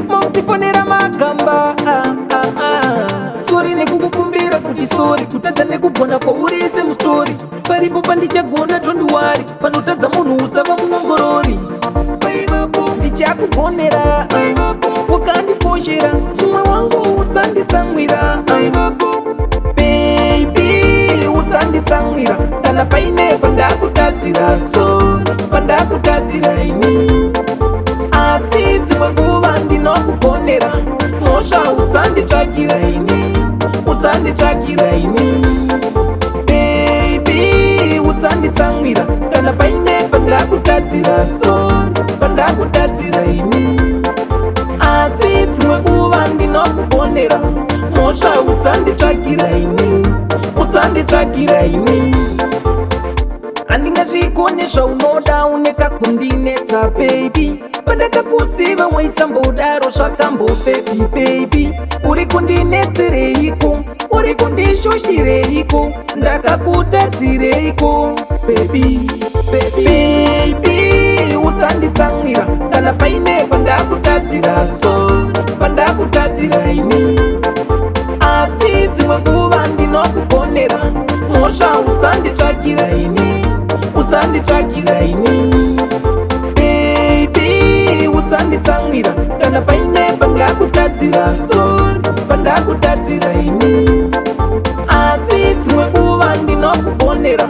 Mausifonera magamba sori nekukukumbira kuti sori kutadza nekugona kwaurise mustori paripo pandichagona tondiwari panotadza munhu usava muongorori ndichakugonera wakandikoshera mumwe wangu usanditsamwira baby usanditsamwira kana paine pandakutadzira so pandakutadzira ini asi dzimwe nguva ndinokugonera mhosva usanditsvakira ini usanditsvakira ini baby usanditsamwira kana paine pandakutadzira so pandakutadzira ini asi dzimwe nguva ndinokugonera mhosva usanditsvakira ini usanditsvakira ini handingazvikone zvaunoda unekakundinetsa baby pandakakuziva waisambodaro zvakambofepi baby uri kundinetsereiko uri kundishoshireiko ndakakutadzireiko baby usanditsamwira kana paine pandakutadzira so pandakutadzira ini asi dzimwe nguva ndinokugonera mhosva usanditsvakira ini usanditsvakira ini baby usanditsamwira kana paine pandakutadzira so pandakutadzira ini asi dzimwe nguva ndinokugonera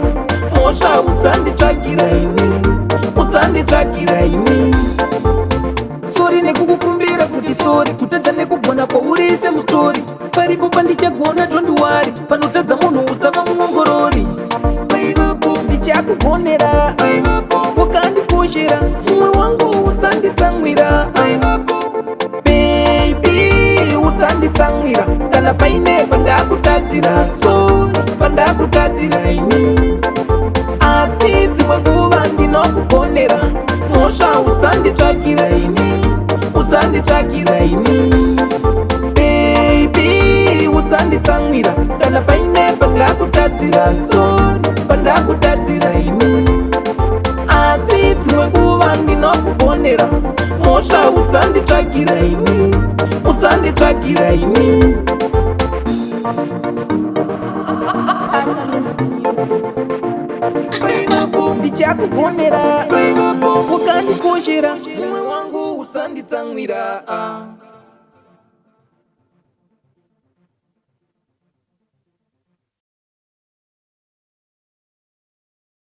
mhosva usanditsvakira ini usanditsvakira ini sori nekukukumbira kuti sori kutadza nekugona kwaurise mustori paripo pandichagona tondiwari panotadza munhu usava muongorori ndichakugonera wakandikoshera mumwe wangu usanditsamwira baby usanditsamwira kana paine pandakutadzira so pandakutadzira ini asi dzimwe nguva ndinokugonera mhosva usanditsvakira ini usanditsvakira ini baby usanditsamwira kana paine pandakutadzira so pandakutadzira ini asi dzimwe nguva ndinokugonera mhosva usanditsvakira ini usanditsvakira ini ndichakugonera wakandikoshera mumwe wangu usanditsamwira